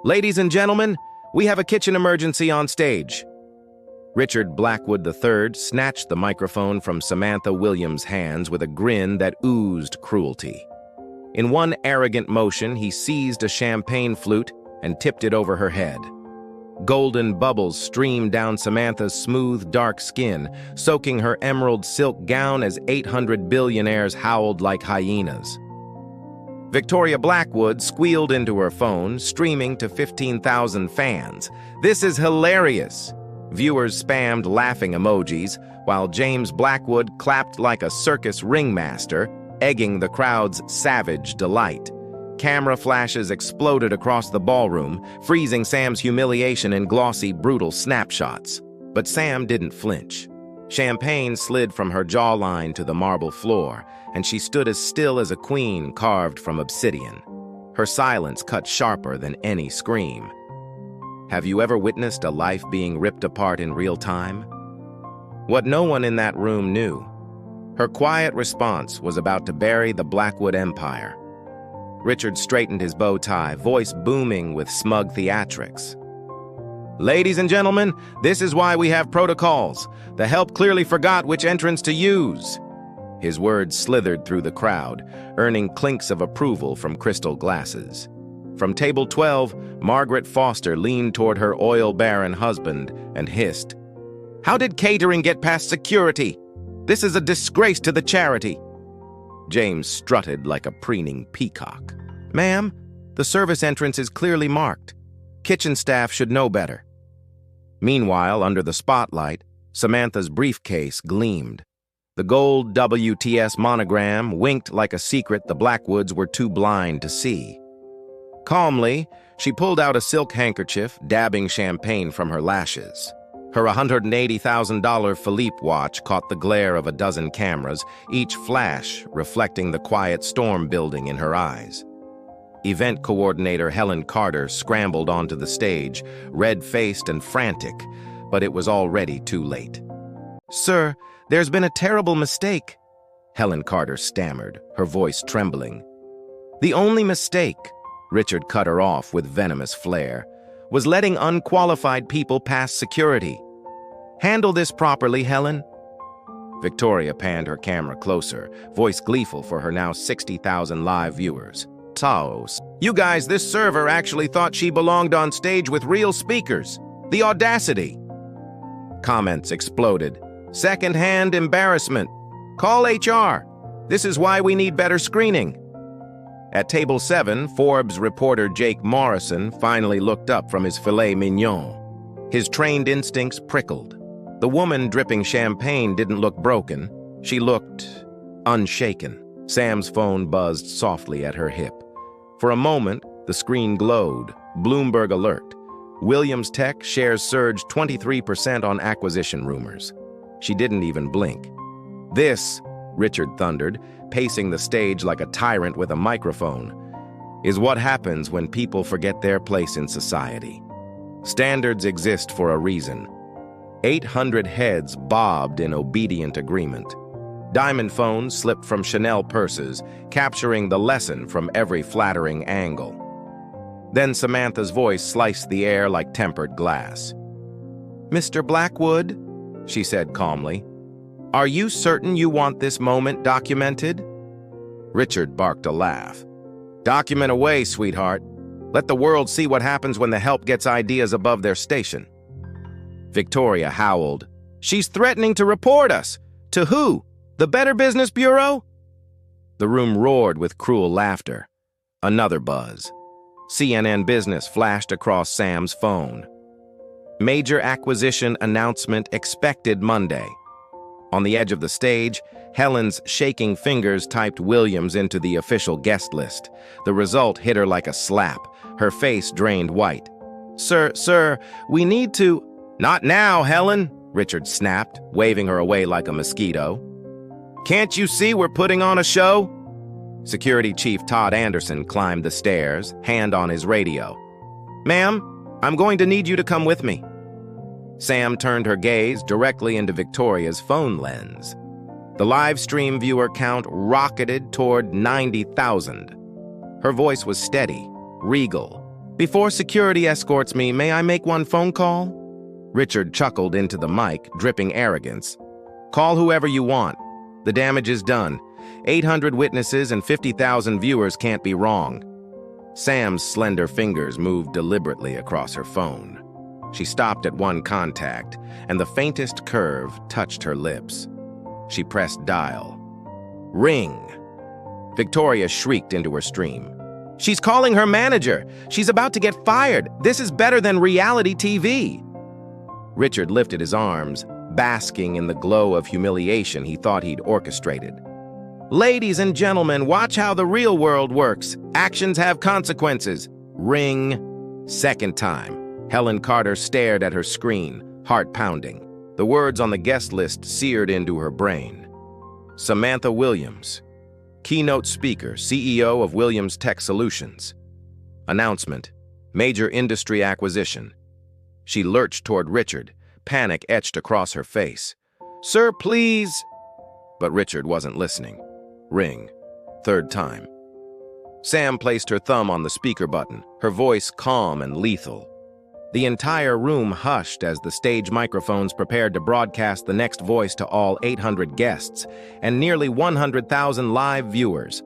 Ladies and gentlemen, we have a kitchen emergency on stage. Richard Blackwood III snatched the microphone from Samantha Williams' hands with a grin that oozed cruelty. In one arrogant motion, he seized a champagne flute and tipped it over her head. Golden bubbles streamed down Samantha's smooth, dark skin, soaking her emerald silk gown as 800 billionaires howled like hyenas. Victoria Blackwood squealed into her phone, streaming to 15,000 fans. "This is hilarious!" Viewers spammed laughing emojis, while James Blackwood clapped like a circus ringmaster, egging the crowd's savage delight. Camera flashes exploded across the ballroom, freezing Sam's humiliation in glossy, brutal snapshots. But Sam didn't flinch. Champagne slid from her jawline to the marble floor, and she stood as still as a queen carved from obsidian. Her silence cut sharper than any scream. Have you ever witnessed a life being ripped apart in real time? What no one in that room knew, her quiet response was about to bury the Blackwood empire. Richard straightened his bow tie, voice booming with smug theatrics. "Ladies and gentlemen, this is why we have protocols. The help clearly forgot which entrance to use." His words slithered through the crowd, earning clinks of approval from crystal glasses. From table 12, Margaret Foster leaned toward her oil baron husband and hissed, "How did catering get past security? This is a disgrace to the charity." James strutted like a preening peacock. "Ma'am, the service entrance is clearly marked. Kitchen staff should know better." Meanwhile, under the spotlight, Samantha's briefcase gleamed. The gold WTS monogram winked like a secret the Blackwoods were too blind to see. Calmly, she pulled out a silk handkerchief, dabbing champagne from her lashes. Her $180,000 Philippe watch caught the glare of a dozen cameras, each flash reflecting the quiet storm building in her eyes. Event coordinator Helen Carter scrambled onto the stage, red-faced and frantic, but it was already too late. "Sir, there's been a terrible mistake," Helen Carter stammered, her voice trembling. "The only mistake," Richard cut her off with venomous flair, "was letting unqualified people pass security. Handle this properly, Helen." Victoria panned her camera closer, voice gleeful for her now 60,000 live viewers. "Taos, you guys, this server actually thought she belonged on stage with real speakers. The audacity!" Comments exploded. "Second-hand embarrassment. Call HR. This is why we need better screening." At table 7, Forbes reporter Jake Morrison finally looked up from his filet mignon. His trained instincts prickled. The woman dripping champagne didn't look broken. She looked unshaken. Sam's phone buzzed softly at her hip. For a moment, the screen glowed. Bloomberg alert. Williams Tech shares surged 23% on acquisition rumors. She didn't even blink. "This," Richard thundered, pacing the stage like a tyrant with a microphone, "is what happens when people forget their place in society. Standards exist for a reason." 800 heads bobbed in obedient agreement. Diamond phones slipped from Chanel purses, capturing the lesson from every flattering angle. Then Samantha's voice sliced the air like tempered glass. "Mr. Blackwood," she said calmly, "are you certain you want this moment documented?" Richard barked a laugh. "Document away, sweetheart. Let the world see what happens when the help gets ideas above their station." Victoria howled. "She's threatening to report us. To who? The Better Business Bureau?" The room roared with cruel laughter. Another buzz. CNN Business flashed across Sam's phone. "Major acquisition announcement expected Monday." On the edge of the stage, Helen's shaking fingers typed Williams into the official guest list. The result hit her like a slap. Her face drained white. Sir, we need to—" "Not now, Helen," Richard snapped, waving her away like a mosquito. "Can't you see we're putting on a show?" Security Chief Todd Anderson climbed the stairs, hand on his radio. "Ma'am, I'm going to need you to come with me." Sam turned her gaze directly into Victoria's phone lens. The live stream viewer count rocketed toward 90,000. Her voice was steady, regal. Before security escorts me, may I make one phone call? Richard chuckled into the mic, dripping arrogance. Call whoever you want. The damage is done. 800 witnesses and 50,000 viewers can't be wrong. Sam's slender fingers moved deliberately across her phone. She stopped at one contact, and the faintest curve touched her lips. She pressed dial. Ring. Victoria shrieked into her stream. She's calling her manager. She's about to get fired. This is better than reality TV. Richard lifted his arms, basking in the glow of humiliation he thought he'd orchestrated. Ladies and gentlemen, watch how the real world works. Actions have consequences. Ring. Second time. Helen Carter stared at her screen, heart pounding. The words on the guest list seared into her brain. Samantha Williams. Keynote speaker, CEO of Williams Tech Solutions. Announcement. Major industry acquisition. She lurched toward Richard, panic etched across her face. Sir, please. But Richard wasn't listening. Ring. Third time. Sam placed her thumb on the speaker button, her voice calm and lethal. The entire room hushed as the stage microphones prepared to broadcast the next voice to all 800 guests and nearly 100,000 live viewers.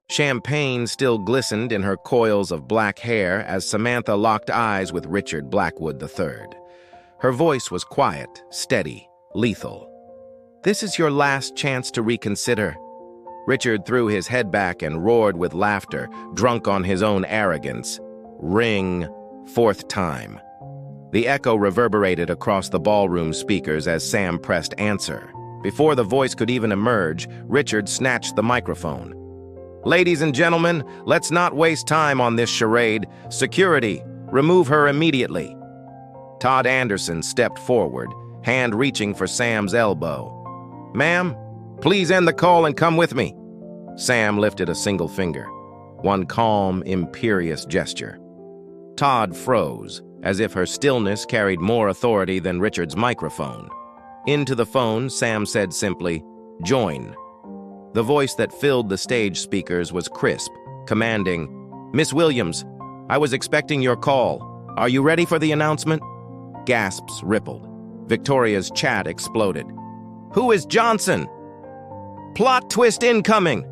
Champagne still glistened in her coils of black hair as Samantha locked eyes with Richard Blackwood III. Her voice was quiet, steady, lethal. This is your last chance to reconsider. Richard threw his head back and roared with laughter, drunk on his own arrogance. Ring. Fourth time. The echo reverberated across the ballroom speakers as Sam pressed answer. Before the voice could even emerge, Richard snatched the microphone. Ladies and gentlemen, let's not waste time on this charade. Security, remove her immediately. Todd Anderson stepped forward, hand reaching for Sam's elbow. Ma'am, please end the call and come with me. Sam lifted a single finger, one calm, imperious gesture. Todd froze, as if her stillness carried more authority than Richard's microphone. Into the phone, Sam said simply, "Join." The voice that filled the stage speakers was crisp, commanding, "Miss Williams, I was expecting your call. Are you ready for the announcement?" Gasps rippled. Victoria's chat exploded. "Who is Johnson? Plot twist incoming!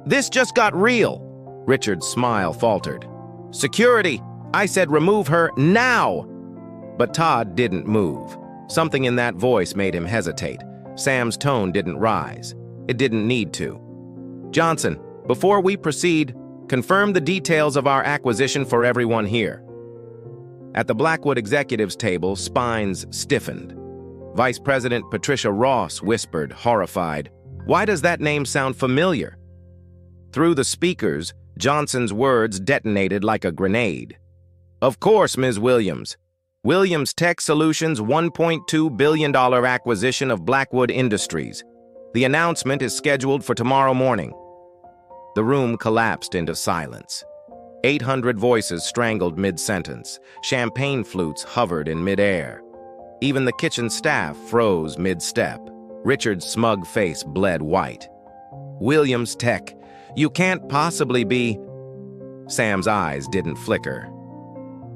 This just got real!" Richard's smile faltered. "Security! I said remove her now!" But Todd didn't move. Something in that voice made him hesitate. Sam's tone didn't rise. It didn't need to. "Johnson, before we proceed, confirm the details of our acquisition for everyone here." At the Blackwood executives table, spines stiffened. Vice President Patricia Ross whispered, horrified, "Why does that name sound familiar?" Through the speakers, Johnson's words detonated like a grenade. "Of course, Ms. Williams. Williams Tech Solutions' $1.2 billion acquisition of Blackwood Industries. The announcement is scheduled for tomorrow morning." The room collapsed into silence. 800 voices strangled mid-sentence. Champagne flutes hovered in mid-air. Even the kitchen staff froze mid-step. Richard's smug face bled white. "Williams Tech, you can't possibly be..." Sam's eyes didn't flicker.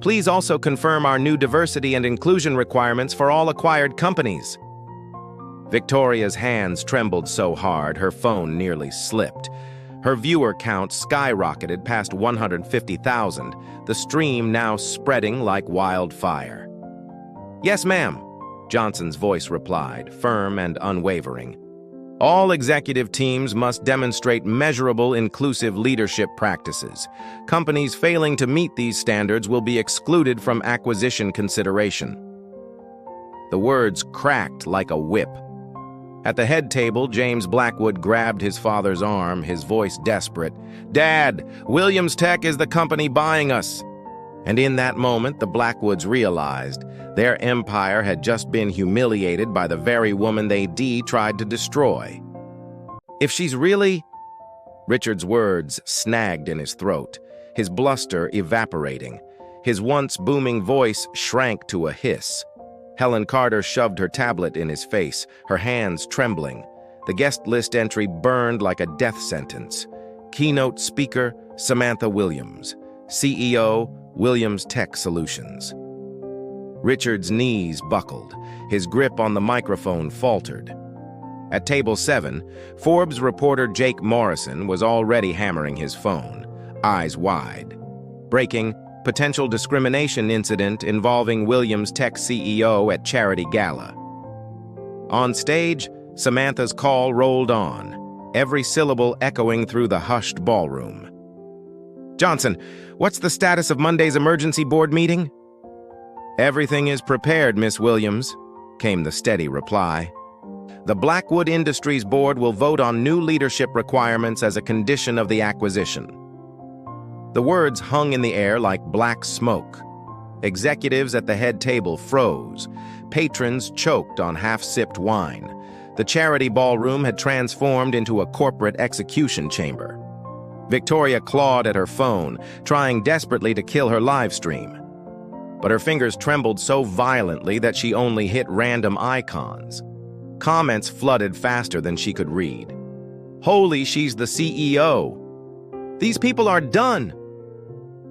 "Please also confirm our new diversity and inclusion requirements for all acquired companies." Victoria's hands trembled so hard her phone nearly slipped. Her viewer count skyrocketed past 150,000, the stream now spreading like wildfire. "Yes, ma'am," Johnson's voice replied, firm and unwavering. "All executive teams must demonstrate measurable inclusive leadership practices. Companies failing to meet these standards will be excluded from acquisition consideration." The words cracked like a whip. At the head table, James Blackwood grabbed his father's arm, his voice desperate. "Dad, Williams Tech is the company buying us." And in that moment, the Blackwoods realized their empire had just been humiliated by the very woman they tried to destroy. "If she's really..." Richard's words snagged in his throat, his bluster evaporating. His once booming voice shrank to a hiss. Helen Carter shoved her tablet in his face, her hands trembling. The guest list entry burned like a death sentence. Keynote speaker, Samantha Williams. CEO, Williams Tech Solutions. Richard's knees buckled. His grip on the microphone faltered. At table 7, Forbes reporter Jake Morrison was already hammering his phone, eyes wide. Breaking, potential discrimination incident involving Williams Tech CEO at charity gala. On stage, Samantha's call rolled on, every syllable echoing through the hushed ballroom. "Johnson, what's the status of Monday's emergency board meeting?" "Everything is prepared, Miss Williams," came the steady reply. "The Blackwood Industries Board will vote on new leadership requirements as a condition of the acquisition." The words hung in the air like black smoke. Executives at the head table froze. Patrons choked on half-sipped wine. The charity ballroom had transformed into a corporate execution chamber. Victoria clawed at her phone, trying desperately to kill her live stream. But her fingers trembled so violently that she only hit random icons. Comments flooded faster than she could read. "Holy, she's the CEO. These people are done.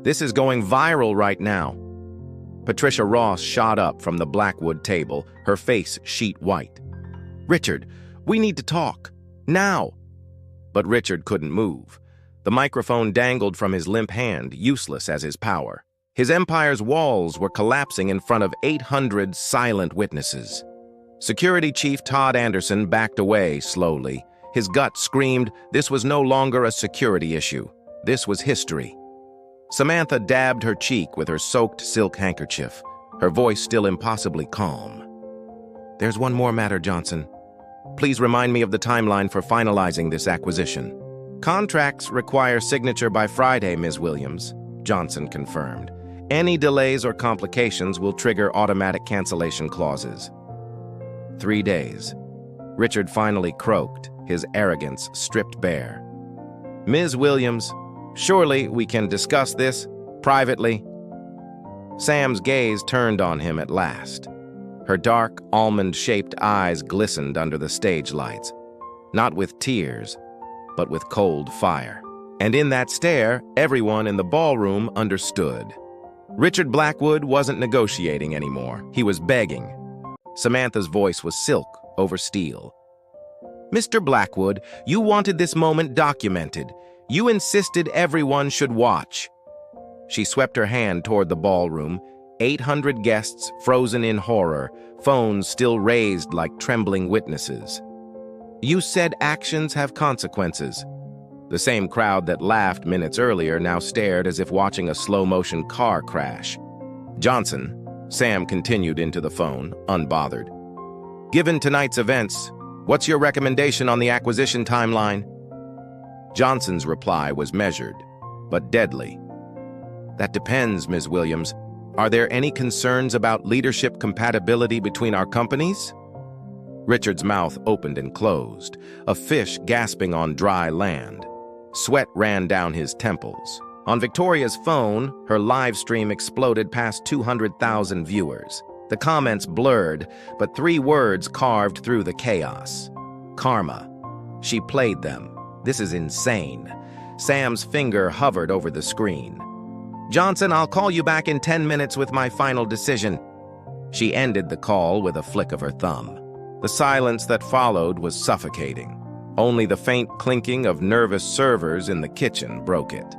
This is going viral right now." Patricia Ross shot up from the Blackwood table, her face sheet white. "Richard, we need to talk. Now." But Richard couldn't move. The microphone dangled from his limp hand, useless as his power. His empire's walls were collapsing in front of 800 silent witnesses. Security Chief Todd Anderson backed away slowly. His gut screamed this was no longer a security issue. This was history. Samantha dabbed her cheek with her soaked silk handkerchief, her voice still impossibly calm. "There's one more matter, Johnson. Please remind me of the timeline for finalizing this acquisition." "Contracts require signature by Friday, Ms. Williams," Johnson confirmed. "Any delays or complications will trigger automatic cancellation clauses." 3 days. Richard finally croaked, his arrogance stripped bare. "Ms. Williams, surely we can discuss this privately?" Sam's gaze turned on him at last. Her dark, almond-shaped eyes glistened under the stage lights, not with tears, but with cold fire. And in that stare, everyone in the ballroom understood. Richard Blackwood wasn't negotiating anymore. He was begging. Samantha's voice was silk over steel. "Mr. Blackwood, you wanted this moment documented. You insisted everyone should watch." She swept her hand toward the ballroom, 800 guests frozen in horror, phones still raised like trembling witnesses. "You said actions have consequences." The same crowd that laughed minutes earlier now stared as if watching a slow-motion car crash. "Johnson," Sam continued into the phone, unbothered. "Given tonight's events, what's your recommendation on the acquisition timeline?" Johnson's reply was measured, but deadly. "That depends, Ms. Williams. Are there any concerns about leadership compatibility between our companies?" Richard's mouth opened and closed, a fish gasping on dry land. Sweat ran down his temples. On Victoria's phone, her live stream exploded past 200,000 viewers. The comments blurred, but 3 words carved through the chaos. "Karma." She played them. "This is insane." Sam's finger hovered over the screen. "Johnson, I'll call you back in 10 minutes with my final decision." She ended the call with a flick of her thumb. The silence that followed was suffocating. Only the faint clinking of nervous servers in the kitchen broke it.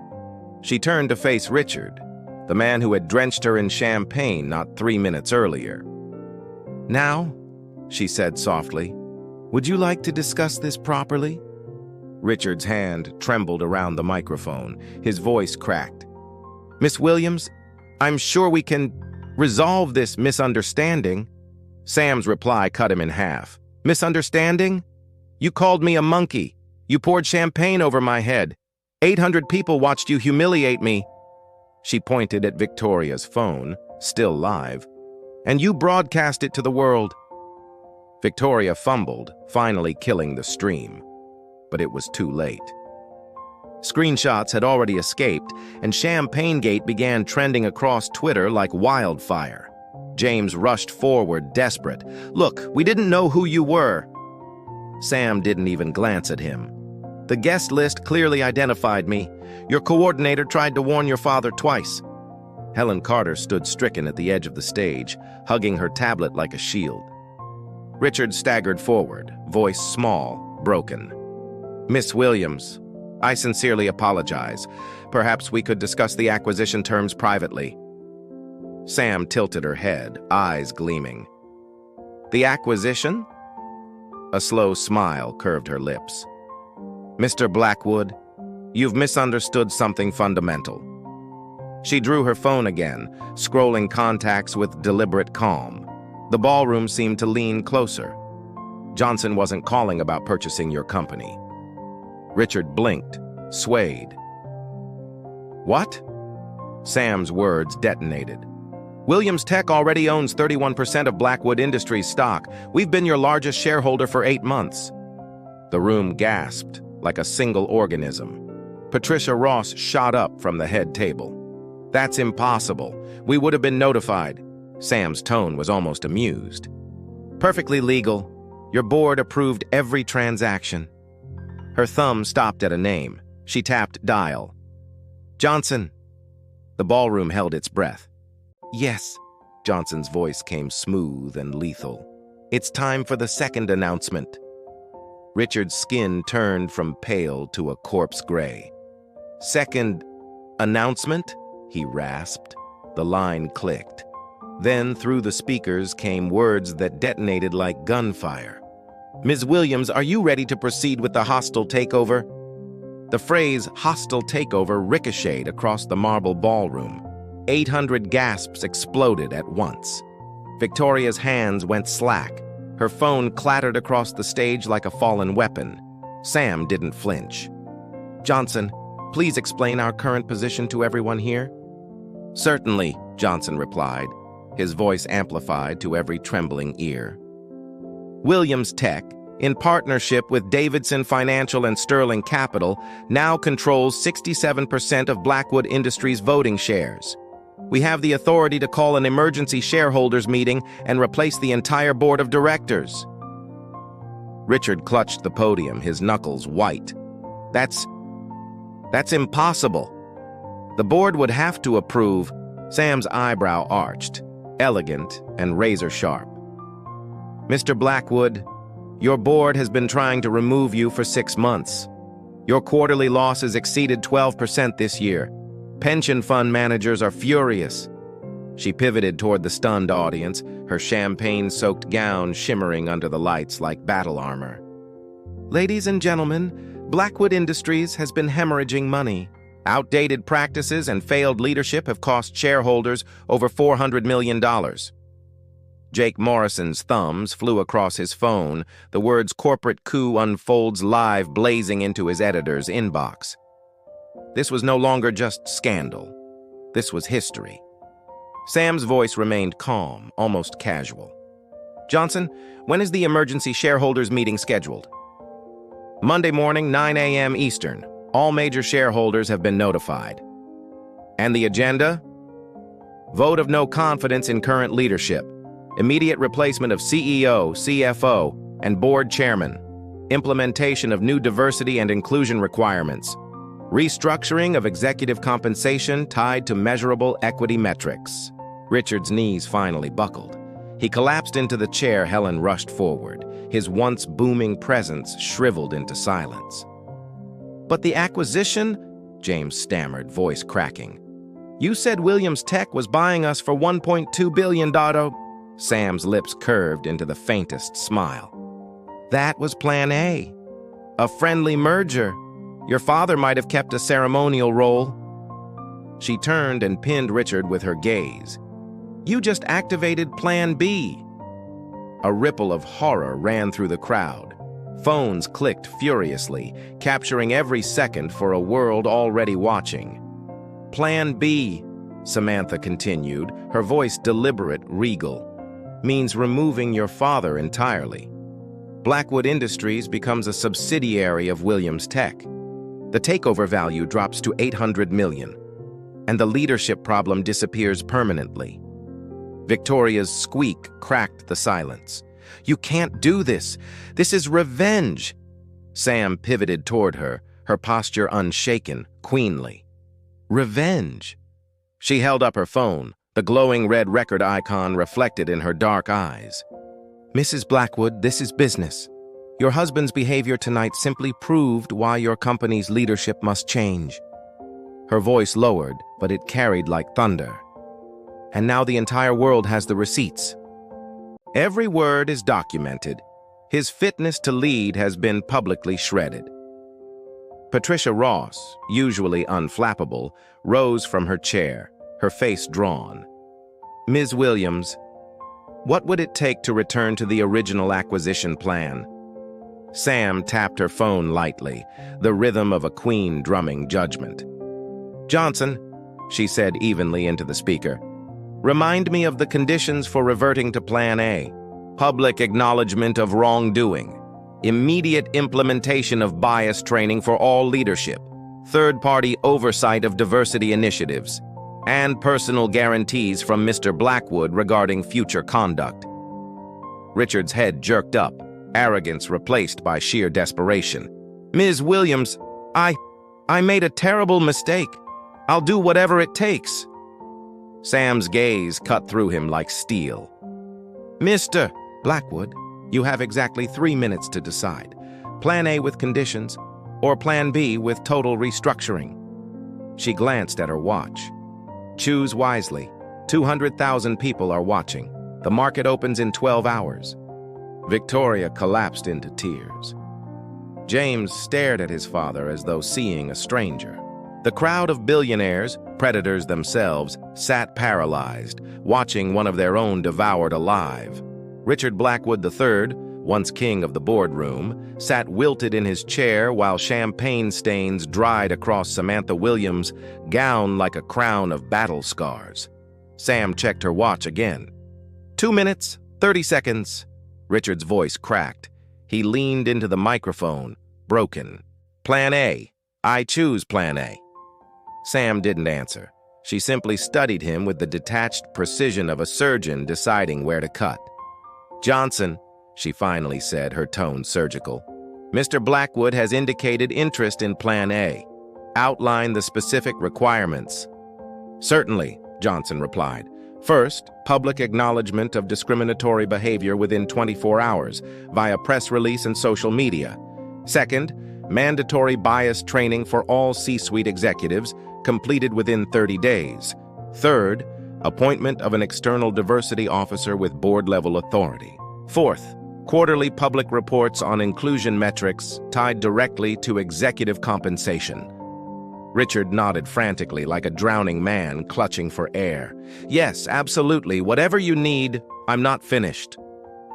She turned to face Richard, the man who had drenched her in champagne not 3 minutes earlier. "Now," she said softly, "would you like to discuss this properly?" Richard's hand trembled around the microphone. His voice cracked. "Miss Williams, I'm sure we can resolve this misunderstanding." Sam's reply cut him in half. "Misunderstanding? You called me a monkey. You poured champagne over my head. 800 people watched you humiliate me." She pointed at Victoria's phone, still live. "And you broadcast it to the world." Victoria fumbled, finally killing the stream. But it was too late. Screenshots had already escaped, and Champagnegate began trending across Twitter like wildfire. James rushed forward, desperate. "Look, we didn't know who you were." Sam didn't even glance at him. "The guest list clearly identified me. Your coordinator tried to warn your father twice." Helen Carter stood stricken at the edge of the stage, hugging her tablet like a shield. Richard staggered forward, voice small, broken. "Miss Williams, I sincerely apologize. Perhaps we could discuss the acquisition terms privately." Sam tilted her head, eyes gleaming. "The acquisition?" A slow smile curved her lips. "Mr. Blackwood, you've misunderstood something fundamental." She drew her phone again, scrolling contacts with deliberate calm. The ballroom seemed to lean closer. "Johnson wasn't calling about purchasing your company." Richard blinked, swayed. "What?" Sam's words detonated. "Williams Tech already owns 31% of Blackwood Industries stock. We've been your largest shareholder for 8 months. The room gasped like a single organism. Patricia Ross shot up from the head table. "That's impossible. We would have been notified." Sam's tone was almost amused. "Perfectly legal. Your board approved every transaction." Her thumb stopped at a name. She tapped dial. "Johnson." The ballroom held its breath. "Yes." Johnson's voice came smooth and lethal. "It's time for the second announcement." Richard's skin turned from pale to a corpse gray. "Second announcement?" he rasped. The line clicked. Then through the speakers came words that detonated like gunfire. "Ms. Williams, are you ready to proceed with the hostile takeover?" The phrase hostile takeover ricocheted across the marble ballroom. 800 gasps exploded at once. Victoria's hands went slack. Her phone clattered across the stage like a fallen weapon. Sam didn't flinch. "Johnson, please explain our current position to everyone here." "Certainly," Johnson replied, his voice amplified to every trembling ear. Williams Tech, in partnership with Davidson Financial and Sterling Capital, now controls 67% of Blackwood Industries' voting shares. We have the authority to call an emergency shareholders meeting and replace the entire board of directors. Richard clutched the podium, his knuckles white. That's impossible. The board would have to approve." Sam's eyebrow arched, elegant and razor-sharp. "Mr. Blackwood, your board has been trying to remove you for 6 months. Your quarterly losses exceeded 12% this year. Pension fund managers are furious." She pivoted toward the stunned audience, her champagne-soaked gown shimmering under the lights like battle armor. "Ladies and gentlemen, Blackwood Industries has been hemorrhaging money. Outdated practices and failed leadership have cost shareholders over $400 million. Jake Morrison's thumbs flew across his phone, the words "corporate coup unfolds live" blazing into his editor's inbox. This was no longer just scandal. This was history. Sam's voice remained calm, almost casual. "Johnson, when is the emergency shareholders meeting scheduled?" "Monday morning, 9 a.m. Eastern. All major shareholders have been notified." "And the agenda?" "Vote of no confidence in current leadership. Immediate replacement of CEO, CFO, and board chairman. Implementation of new diversity and inclusion requirements. Restructuring of executive compensation tied to measurable equity metrics." Richard's knees finally buckled. He collapsed into the chair. Helen rushed forward, his once booming presence shriveled into silence. "But the acquisition?" James stammered, voice cracking. "You said Williams Tech was buying us for $1.2 billion. Sam's lips curved into the faintest smile. "That was Plan A. A friendly merger. Your father might have kept a ceremonial role." She turned and pinned Richard with her gaze. "You just activated Plan B." A ripple of horror ran through the crowd. Phones clicked furiously, capturing every second for a world already watching. "Plan B," Samantha continued, her voice deliberate, regal, "means removing your father entirely. Blackwood Industries becomes a subsidiary of Williams Tech. The takeover value drops to $800 million, and the leadership problem disappears permanently." Victoria's squeak cracked the silence. "You can't do this. This is revenge." Sam pivoted toward her, her posture unshaken, queenly. "Revenge?" She held up her phone, the glowing red record icon reflected in her dark eyes. "Mrs. Blackwood, this is business. Your husband's behavior tonight simply proved why your company's leadership must change." Her voice lowered, but it carried like thunder. "And now the entire world has the receipts. Every word is documented. His fitness to lead has been publicly shredded." Patricia Ross, usually unflappable, rose from her chair, her face drawn. "Ms. Williams, what would it take to return to the original acquisition plan?" Sam tapped her phone lightly, the rhythm of a queen drumming judgment. "Johnson," she said evenly into the speaker, "remind me of the conditions for reverting to Plan A. Public acknowledgement of wrongdoing, immediate implementation of bias training for all leadership, third-party oversight of diversity initiatives, and personal guarantees from Mr. Blackwood regarding future conduct." Richard's head jerked up, arrogance replaced by sheer desperation. "Ms. Williams, I made a terrible mistake. I'll do whatever it takes." Sam's gaze cut through him like steel. "Mr. Blackwood, you have exactly 3 minutes to decide. Plan A with conditions, or Plan B with total restructuring." She glanced at her watch. "Choose wisely. 200,000 people are watching. The market opens in 12 hours. Victoria collapsed into tears. James stared at his father as though seeing a stranger. The crowd of billionaires, predators themselves, sat paralyzed, watching one of their own devoured alive. Richard Blackwood III, once king of the boardroom, sat wilted in his chair while champagne stains dried across Samantha Williams' gown like a crown of battle scars. Sam checked her watch again. 2 minutes, 30 seconds. Richard's voice cracked. He leaned into the microphone, broken. "Plan A. I choose Plan A." Sam didn't answer. She simply studied him with the detached precision of a surgeon deciding where to cut. "Johnson," she finally said, her tone surgical, "Mr. Blackwood has indicated interest in Plan A. Outline the specific requirements." "Certainly," Johnson replied. "First, public acknowledgement of discriminatory behavior within 24 hours via press release and social media. Second, mandatory bias training for all C-suite executives, completed within 30 days. Third, appointment of an external diversity officer with board-level authority. Fourth, quarterly public reports on inclusion metrics tied directly to executive compensation." Richard nodded frantically like a drowning man clutching for air. "Yes, absolutely. Whatever you need, I'm not finished."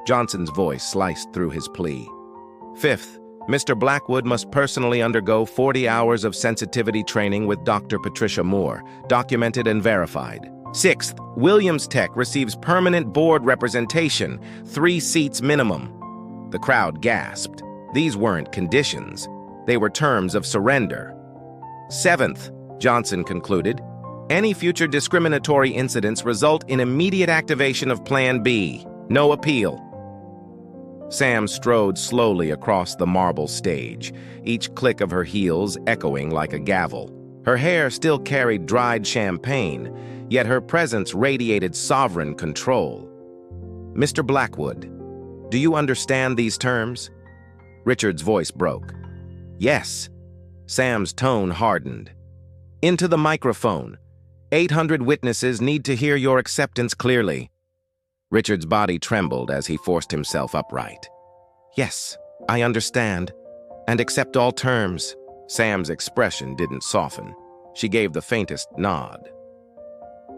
Johnson's voice sliced through his plea. "Fifth, Mr. Blackwood must personally undergo 40 hours of sensitivity training with Dr. Patricia Moore, documented and verified. Sixth, Williams Tech receives permanent board representation, 3 seats minimum." The crowd gasped. These weren't conditions. They were terms of surrender. "Seventh," Johnson concluded, "any future discriminatory incidents result in immediate activation of Plan B. No appeal." Sam strode slowly across the marble stage, each click of her heels echoing like a gavel. Her hair still carried dried champagne, yet her presence radiated sovereign control. "Mr. Blackwood, do you understand these terms?" Richard's voice broke. "Yes." Sam's tone hardened. "Into the microphone. 800 witnesses need to hear your acceptance clearly." Richard's body trembled as he forced himself upright. "Yes, I understand, and accept all terms." Sam's expression didn't soften. She gave the faintest nod.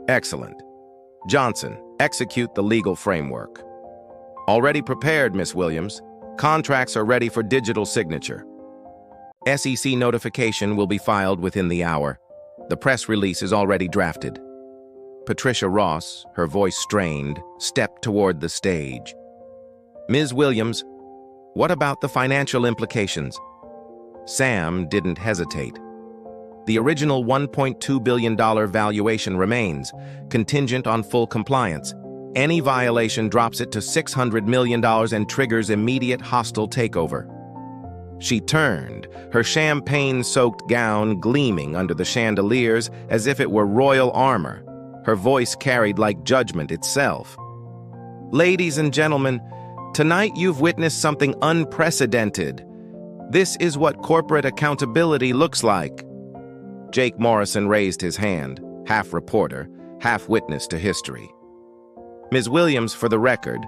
"Excellent. Johnson, execute the legal framework." "Already prepared, Miss Williams. Contracts are ready for digital signature. SEC notification will be filed within the hour. The press release is already drafted." Patricia Ross, her voice strained, stepped toward the stage. "Ms. Williams, what about the financial implications?" Sam didn't hesitate. "The original $1.2 billion valuation remains, contingent on full compliance. Any violation drops it to $600 million and triggers immediate hostile takeover." She turned, her champagne-soaked gown gleaming under the chandeliers as if it were royal armor. Her voice carried like judgment itself. "Ladies and gentlemen, tonight you've witnessed something unprecedented. This is what corporate accountability looks like." Jake Morrison raised his hand, half reporter, half witness to history. "Ms. Williams, for the record,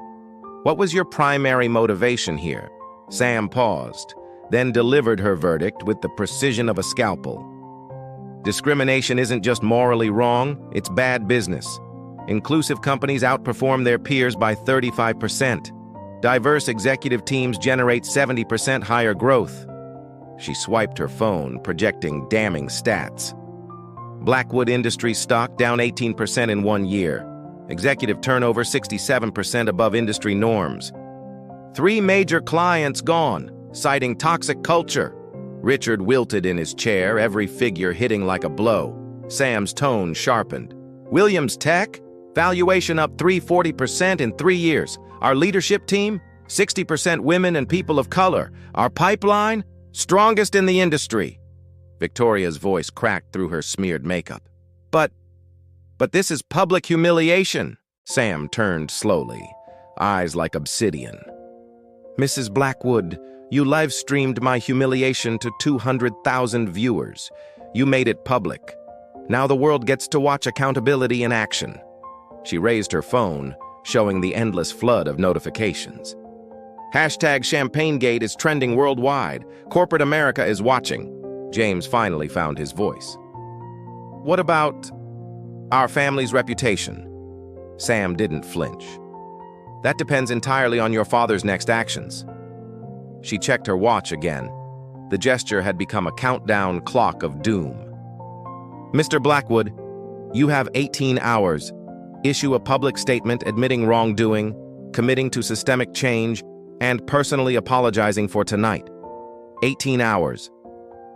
what was your primary motivation here?" Sam paused, then delivered her verdict with the precision of a scalpel. "Discrimination isn't just morally wrong, it's bad business. Inclusive companies outperform their peers by 35%. Diverse executive teams generate 70% higher growth." She swiped her phone, projecting damning stats. Blackwood Industries stock down 18% in 1 year. Executive turnover 67% above industry norms. 3 major clients gone, citing toxic culture. Richard wilted in his chair, every figure hitting like a blow. Sam's tone sharpened. "Williams Tech? Valuation up 340% in 3 years. Our leadership team? 60% women and people of color. Our pipeline? Strongest in the industry." Victoria's voice cracked through her smeared makeup. But this is public humiliation." Sam turned slowly, eyes like obsidian. "Mrs. Blackwood, you live-streamed my humiliation to 200,000 viewers. You made it public. Now the world gets to watch accountability in action." She raised her phone, showing the endless flood of notifications. #ChampagneGate is trending worldwide. Corporate America is watching. James finally found his voice. "What about our family's reputation?" Sam didn't flinch. "That depends entirely on your father's next actions." She checked her watch again. The gesture had become a countdown clock of doom. "Mr. Blackwood, you have 18 hours. Issue a public statement admitting wrongdoing, committing to systemic change, and personally apologizing for tonight. 18 hours.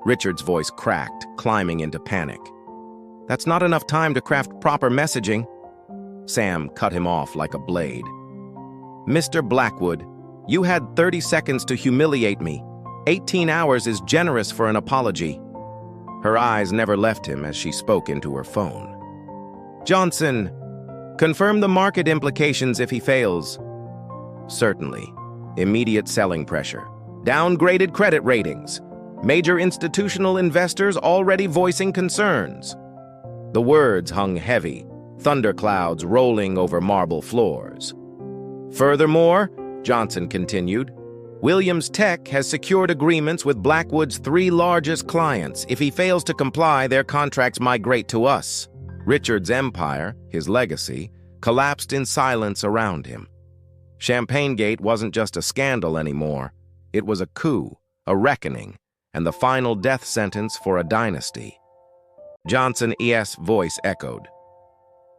Richard's voice cracked, climbing into panic. "That's not enough time to craft proper messaging." Sam cut him off like a blade. "Mr. Blackwood, you had 30 seconds to humiliate me. 18 hours is generous for an apology." Her eyes never left him as she spoke into her phone. "Johnson, confirm the market implications if he fails." "Certainly. Immediate selling pressure. Downgraded credit ratings. Major institutional investors already voicing concerns." The words hung heavy, thunderclouds rolling over marble floors. "Furthermore," Johnson continued, "Williams Tech has secured agreements with Blackwood's 3 largest clients. If he fails to comply, their contracts migrate to us." Richard's empire, his legacy, collapsed in silence around him. ChampagneGate wasn't just a scandal anymore. It was a coup, a reckoning, and the final death sentence for a dynasty. Johnson's voice echoed.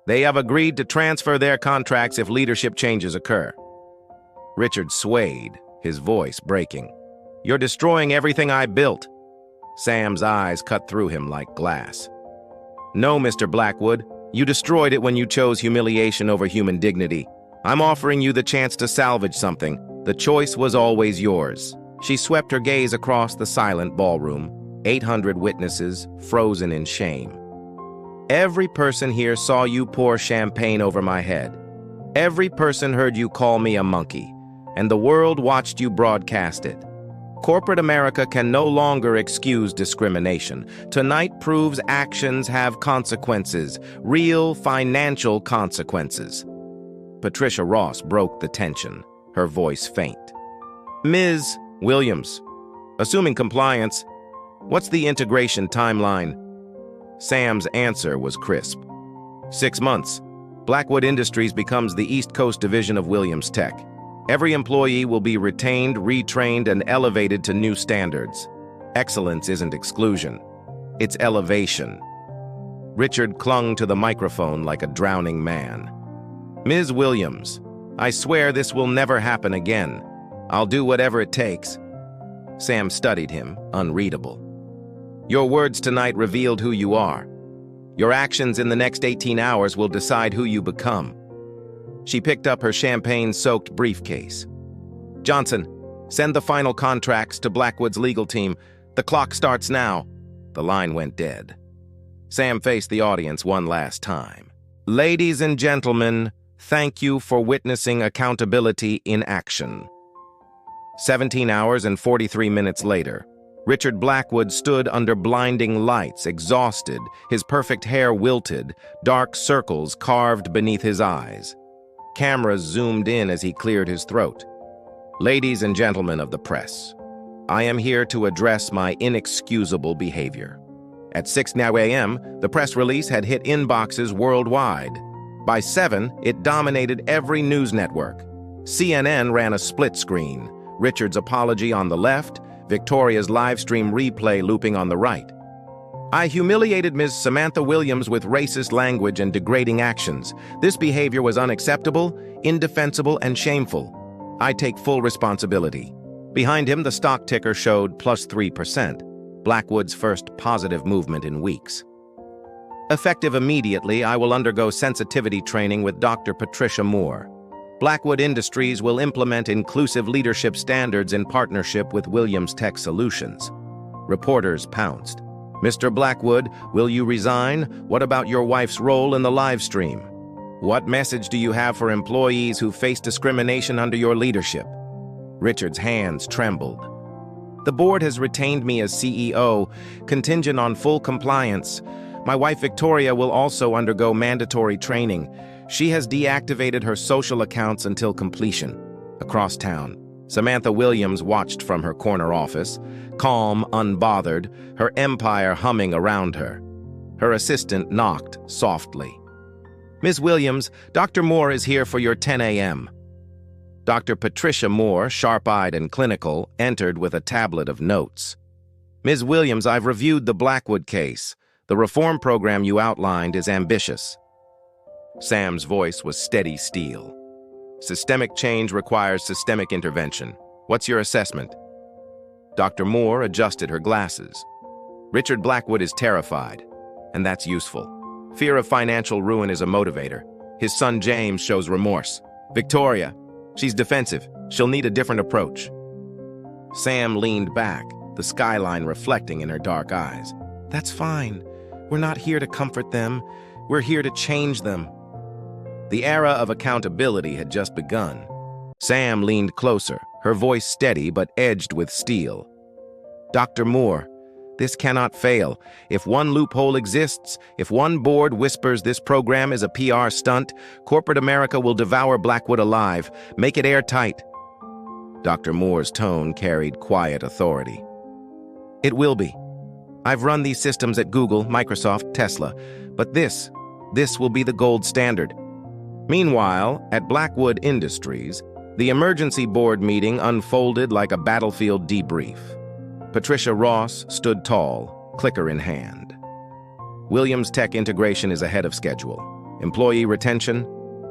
"They have agreed to transfer their contracts if leadership changes occur." Richard swayed, his voice breaking. "You're destroying everything I built." Sam's eyes cut through him like glass. "No, Mr. Blackwood, you destroyed it when you chose humiliation over human dignity. I'm offering you the chance to salvage something. The choice was always yours." She swept her gaze across the silent ballroom, 800 witnesses frozen in shame. "Every person here saw you pour champagne over my head. Every person heard you call me a monkey, and the world watched you broadcast it. Corporate America can no longer excuse discrimination. Tonight proves actions have consequences, real financial consequences." Patricia Ross broke the tension, her voice faint. "Ms. Williams, assuming compliance, what's the integration timeline?" Sam's answer was crisp. 6 months. Blackwood Industries becomes the East Coast division of Williams Tech. Every employee will be retained, retrained, and elevated to new standards. Excellence isn't exclusion. It's elevation. Richard clung to the microphone like a drowning man. "Ms. Williams, I swear this will never happen again. I'll do whatever it takes." Sam studied him, unreadable. "Your words tonight revealed who you are. Your actions in the next 18 hours will decide who you become." She picked up her champagne-soaked briefcase. "Johnson, Send the final contracts to Blackwood's legal team. The clock starts now. The line went dead. Sam faced the audience one last time. Ladies and gentlemen, thank you for witnessing accountability in action. 17 hours and 43 minutes later, Richard Blackwood stood under blinding lights, exhausted, his perfect hair wilted, dark circles carved beneath his eyes. Cameras zoomed in as he cleared his throat. Ladies and gentlemen of the press, I am here to address my inexcusable behavior. At 6 a.m., the press release had hit inboxes worldwide. By 7, it dominated every news network. CNN ran a split screen, Richard's apology on the left, Victoria's live stream replay looping on the right. I humiliated Ms. Samantha Williams with racist language and degrading actions. This behavior was unacceptable, indefensible, and shameful. I take full responsibility. Behind him, the stock ticker showed plus 3%, Blackwood's first positive movement in weeks. Effective immediately, I will undergo sensitivity training with Dr. Patricia Moore. Blackwood Industries will implement inclusive leadership standards in partnership with Williams Tech Solutions. Reporters pounced. Mr. Blackwood, will you resign? What about your wife's role in the live stream? What message do you have for employees who face discrimination under your leadership? Richard's hands trembled. The board has retained me as CEO, contingent on full compliance. My wife Victoria will also undergo mandatory training. She has deactivated her social accounts until completion. Across town, Samantha Williams watched from her corner office, calm, unbothered, her empire humming around her. Her assistant knocked softly. Ms. Williams, Dr. Moore is here for your 10 a.m. Dr. Patricia Moore, sharp-eyed and clinical, entered with a tablet of notes. Ms. Williams, I've reviewed the Blackwood case. The reform program you outlined is ambitious. Sam's voice was steady steel. Systemic change requires systemic intervention. What's your assessment? Dr. Moore adjusted her glasses. Richard Blackwood is terrified, and that's useful. Fear of financial ruin is a motivator. His son James shows remorse. Victoria, she's defensive. She'll need a different approach. Sam leaned back, the skyline reflecting in her dark eyes. That's fine. We're not here to comfort them. We're here to change them. The era of accountability had just begun. Sam leaned closer, her voice steady but edged with steel. Dr. Moore, this cannot fail. If one loophole exists, if one board whispers this program is a PR stunt, corporate America will devour Blackwood alive. Make it airtight. Dr. Moore's tone carried quiet authority. It will be. I've run these systems at Google, Microsoft, Tesla, but this will be the gold standard. Meanwhile, at Blackwood Industries, the emergency board meeting unfolded like a battlefield debrief. Patricia Ross stood tall, clicker in hand. Williams Tech integration is ahead of schedule. Employee retention,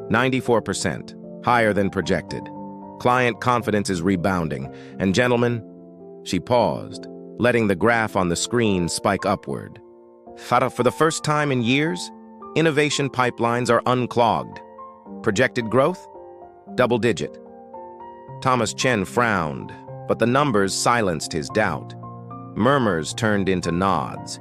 94%, higher than projected. Client confidence is rebounding. And gentlemen, she paused, letting the graph on the screen spike upward. For the first time in years, innovation pipelines are unclogged. Projected growth? Double-digit. Thomas Chen frowned, but the numbers silenced his doubt. Murmurs turned into nods.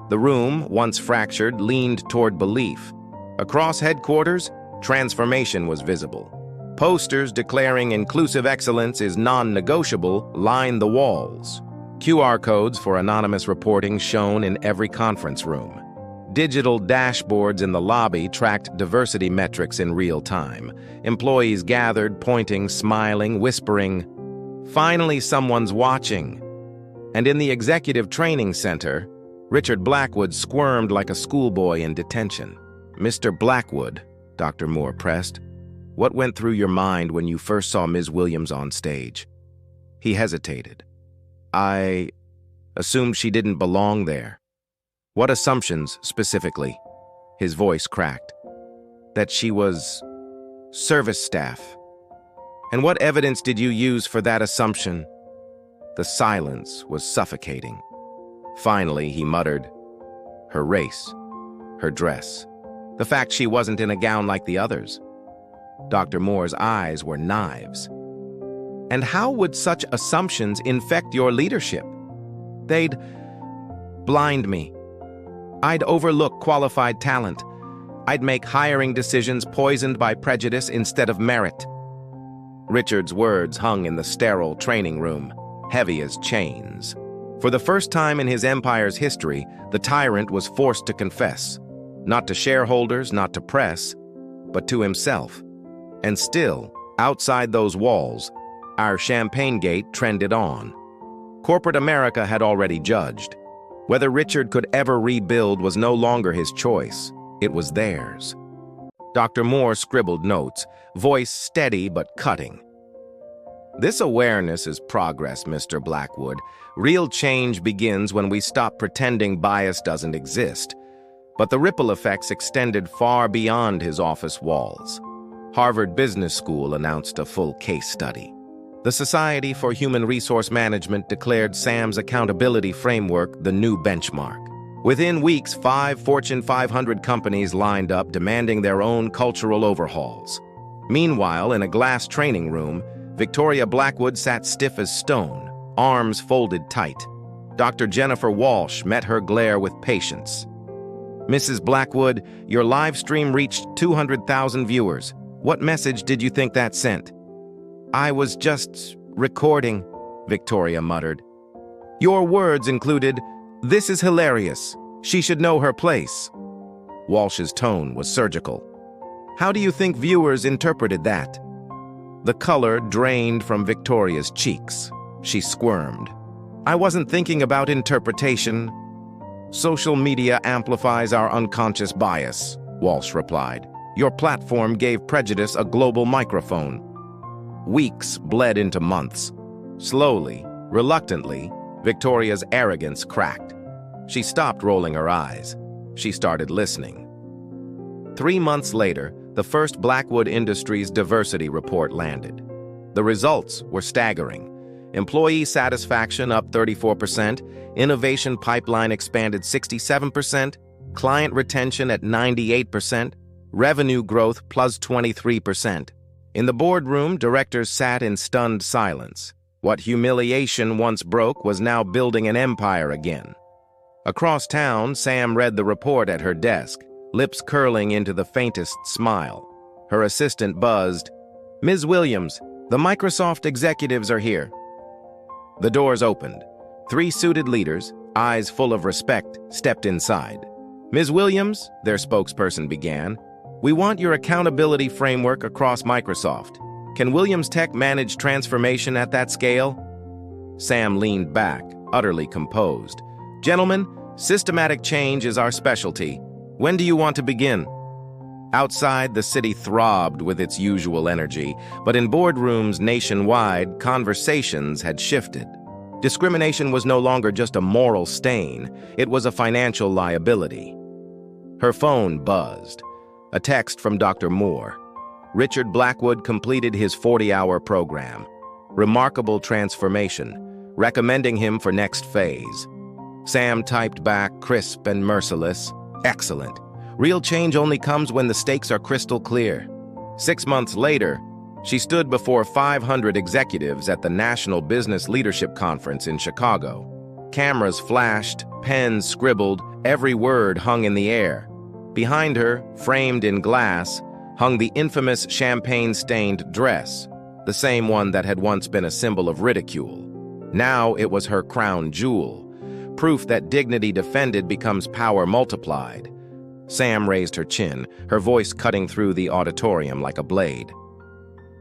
The room, once fractured, leaned toward belief. Across headquarters, transformation was visible. Posters declaring inclusive excellence is non-negotiable lined the walls. QR codes for anonymous reporting shone in every conference room. Digital dashboards in the lobby tracked diversity metrics in real time. Employees gathered, pointing, smiling, whispering, "Finally, someone's watching." And in the executive training center, Richard Blackwood squirmed like a schoolboy in detention. Mr. Blackwood, Dr. Moore pressed, what went through your mind when you first saw Ms. Williams on stage? He hesitated. I assumed she didn't belong there. What assumptions, specifically? His voice cracked. That she was service staff. And what evidence did you use for that assumption? The silence was suffocating. Finally, he muttered, her race, her dress, the fact she wasn't in a gown like the others. Dr. Moore's eyes were knives. And how would such assumptions infect your leadership? They'd blind me. I'd overlook qualified talent. I'd make hiring decisions poisoned by prejudice instead of merit. Richard's words hung in the sterile training room, heavy as chains. For the first time in his empire's history, the tyrant was forced to confess, not to shareholders, not to press, but to himself. And still, outside those walls, our champagne gate trended on. Corporate America had already judged. Whether Richard could ever rebuild was no longer his choice. It was theirs. Dr. Moore scribbled notes, voice steady but cutting. This awareness is progress, Mr. Blackwood. Real change begins when we stop pretending bias doesn't exist. But the ripple effects extended far beyond his office walls. Harvard Business School announced a full case study. The Society for Human Resource Management declared Sam's accountability framework the new benchmark. Within weeks, 5 Fortune 500 companies lined up demanding their own cultural overhauls. Meanwhile, in a glass training room, Victoria Blackwood sat stiff as stone, arms folded tight. Dr. Jennifer Walsh met her glare with patience. Mrs. Blackwood, your live stream reached 200,000 viewers. What message did you think that sent? I was just recording, Victoria muttered. Your words included, "This is hilarious. She should know her place." Walsh's tone was surgical. How do you think viewers interpreted that? The color drained from Victoria's cheeks. She squirmed. I wasn't thinking about interpretation. Social media amplifies our unconscious bias, Walsh replied. Your platform gave prejudice a global microphone. Weeks bled into months. Slowly, reluctantly, Victoria's arrogance cracked. She stopped rolling her eyes. She started listening. 3 months later, the first Blackwood Industries diversity report landed. The results were staggering. Employee satisfaction up 34%, innovation pipeline expanded 67%, client retention at 98%, revenue growth plus 23%. In the boardroom, directors sat in stunned silence. What humiliation once broke was now building an empire again. Across town, Sam read the report at her desk, lips curling into the faintest smile. Her assistant buzzed, Ms. Williams, the Microsoft executives are here. The doors opened. 3 suited leaders, eyes full of respect, stepped inside. Ms. Williams, their spokesperson began, we want your accountability framework across Microsoft. Can Williams Tech manage transformation at that scale? Sam leaned back, utterly composed. Gentlemen, systematic change is our specialty. When do you want to begin? Outside, the city throbbed with its usual energy, but in boardrooms nationwide, conversations had shifted. Discrimination was no longer just a moral stain, it was a financial liability. Her phone buzzed. A text from Dr. Moore. Richard Blackwood completed his 40-hour program. Remarkable transformation, recommending him for next phase. Sam typed back, crisp and merciless. Excellent. Real change only comes when the stakes are crystal clear. 6 months later, she stood before 500 executives at the National Business Leadership Conference in Chicago. Cameras flashed, pens scribbled, every word hung in the air. Behind her, framed in glass, hung the infamous champagne-stained dress, the same one that had once been a symbol of ridicule. Now it was her crown jewel, proof that dignity defended becomes power multiplied. Sam raised her chin, her voice cutting through the auditorium like a blade.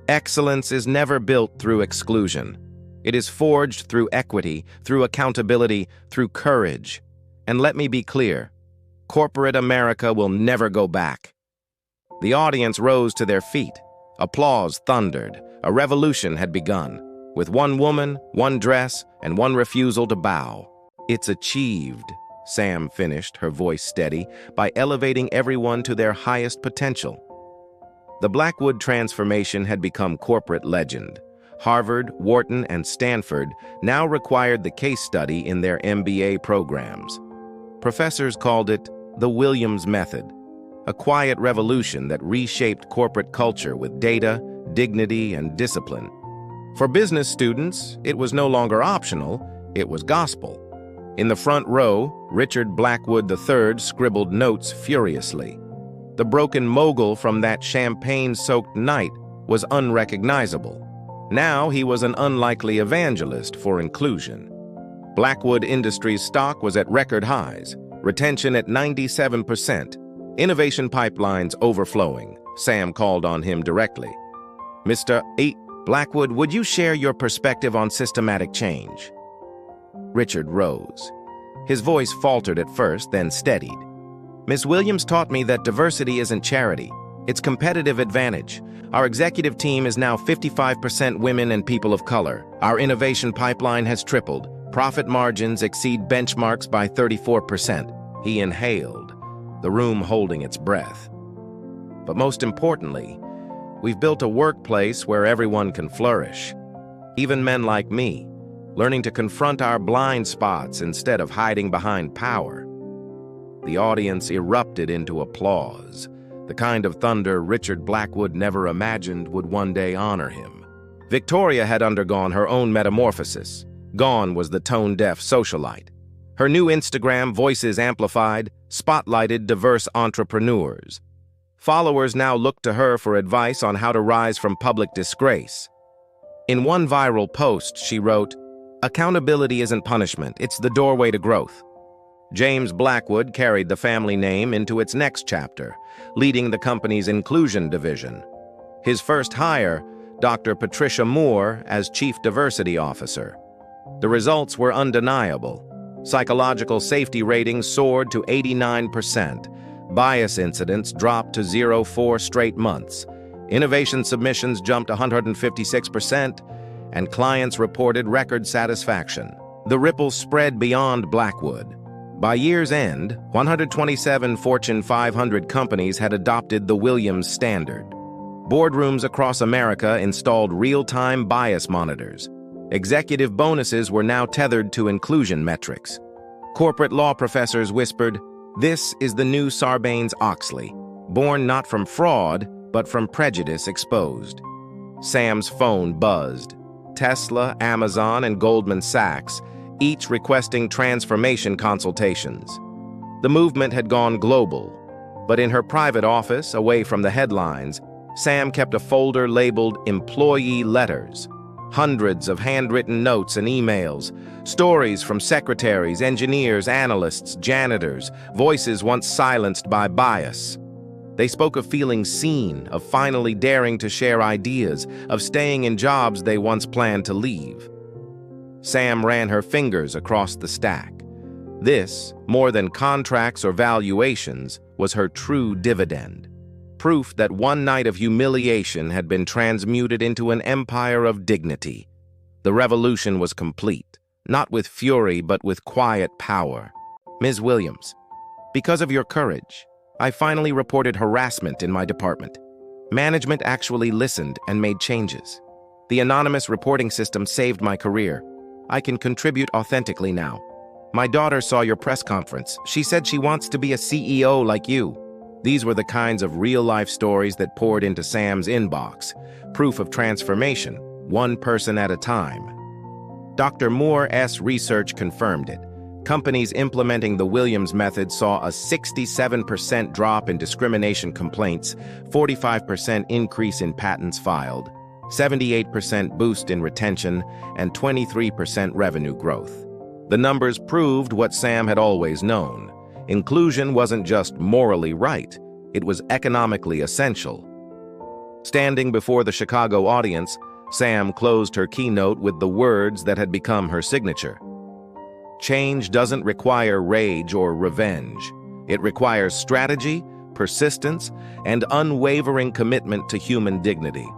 Excellence is never built through exclusion. It is forged through equity, through accountability, through courage. And let me be clear, corporate America will never go back. The audience rose to their feet. Applause thundered. A revolution had begun, with one woman, one dress, and one refusal to bow. It's achieved, Sam finished, her voice steady, by elevating everyone to their highest potential. The Blackwood transformation had become corporate legend. Harvard, Wharton, and Stanford now required the case study in their MBA programs. Professors called it the Williams Method, a quiet revolution that reshaped corporate culture with data, dignity, and discipline. For business students, it was no longer optional, it was gospel. In the front row, Richard Blackwood III scribbled notes furiously. The broken mogul from that champagne-soaked night was unrecognizable. Now he was an unlikely evangelist for inclusion. Blackwood Industries stock was at record highs, retention at 97%, innovation pipelines overflowing. Sam called on him directly. Mr. Blackwood, would you share your perspective on systematic change? Richard rose. His voice faltered at first, then steadied. Miss Williams taught me that diversity isn't charity. It's competitive advantage. Our executive team is now 55% women and people of color. Our innovation pipeline has tripled. Profit margins exceed benchmarks by 34%. He inhaled, the room holding its breath. But most importantly, we've built a workplace where everyone can flourish. Even men like me, learning to confront our blind spots instead of hiding behind power. The audience erupted into applause, the kind of thunder Richard Blackwood never imagined would one day honor him. Victoria had undergone her own metamorphosis. Gone was the tone-deaf socialite. Her new Instagram, Voices Amplified, spotlighted diverse entrepreneurs. Followers now looked to her for advice on how to rise from public disgrace. In one viral post, she wrote, "Accountability isn't punishment, it's the doorway to growth." James Blackwood carried the family name into its next chapter, leading the company's inclusion division. His first hire, Dr. Patricia Moore as Chief Diversity Officer. The results were undeniable. Psychological safety ratings soared to 89%. Bias incidents dropped to 0 for 4 straight months. Innovation submissions jumped 156%, and clients reported record satisfaction. The ripples spread beyond Blackwood. By year's end, 127 Fortune 500 companies had adopted the Williams standard. Boardrooms across America installed real-time bias monitors. Executive bonuses were now tethered to inclusion metrics. Corporate law professors whispered, "This is the new Sarbanes-Oxley, born not from fraud, but from prejudice exposed." Sam's phone buzzed. Tesla, Amazon, and Goldman Sachs, each requesting transformation consultations. The movement had gone global, but in her private office, away from the headlines, Sam kept a folder labeled Employee Letters. Hundreds of handwritten notes and emails, stories from secretaries, engineers, analysts, janitors, voices once silenced by bias. They spoke of feeling seen, of finally daring to share ideas, of staying in jobs they once planned to leave. Sam ran her fingers across the stack. This, more than contracts or valuations, was her true dividend. Proof that one night of humiliation had been transmuted into an empire of dignity. The revolution was complete, not with fury but with quiet power. Ms. Williams, because of your courage, I finally reported harassment in my department. Management actually listened and made changes. The anonymous reporting system saved my career. I can contribute authentically now. My daughter saw your press conference. She said she wants to be a CEO like you. These were the kinds of real-life stories that poured into Sam's inbox, proof of transformation, one person at a time. Dr. Moore's research confirmed it. Companies implementing the Williams method saw a 67% drop in discrimination complaints, 45% increase in patents filed, 78% boost in retention, and 23% revenue growth. The numbers proved what Sam had always known. Inclusion wasn't just morally right, it was economically essential. Standing before the Chicago audience, Sam closed her keynote with the words that had become her signature. Change doesn't require rage or revenge. It requires strategy, persistence, and unwavering commitment to human dignity.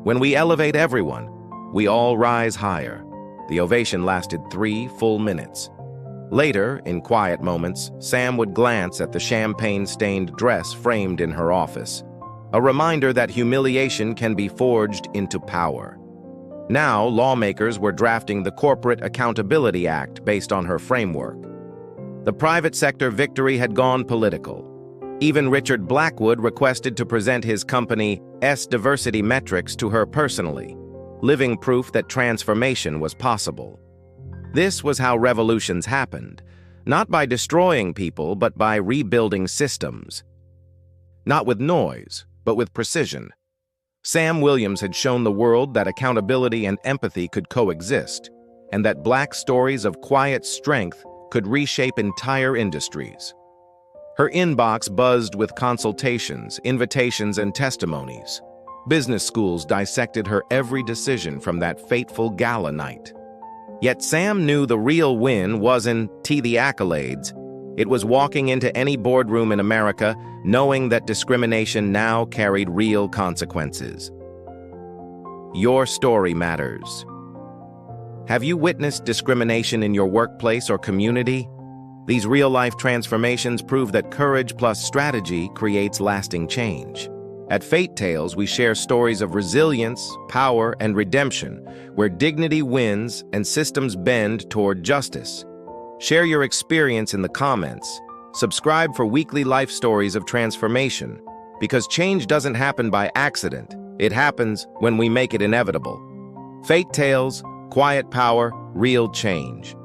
When we elevate everyone, we all rise higher. The ovation lasted 3 full minutes. Later, in quiet moments, Sam would glance at the champagne-stained dress framed in her office, a reminder that humiliation can be forged into power. Now, lawmakers were drafting the Corporate Accountability Act based on her framework. The private sector victory had gone political. Even Richard Blackwood requested to present his company's diversity metrics to her personally. living proof that transformation was possible. This was how revolutions happened, not by destroying people, but by rebuilding systems. Not with noise, but with precision. Sam Williams had shown the world that accountability and empathy could coexist, and that Black stories of quiet strength could reshape entire industries. Her inbox buzzed with consultations, invitations, and testimonies. Business schools dissected her every decision from that fateful gala night. Yet Sam knew the real win wasn't the accolades. It was walking into any boardroom in America knowing that discrimination now carried real consequences. Your story matters. Have you witnessed discrimination in your workplace or community? These real-life transformations prove that courage plus strategy creates lasting change. At Fate Tales, we share stories of resilience, power, and redemption, where dignity wins and systems bend toward justice. Share your experience in the comments. Subscribe for weekly life stories of transformation, because change doesn't happen by accident. It happens when we make it inevitable. Fate Tales, quiet power, real change.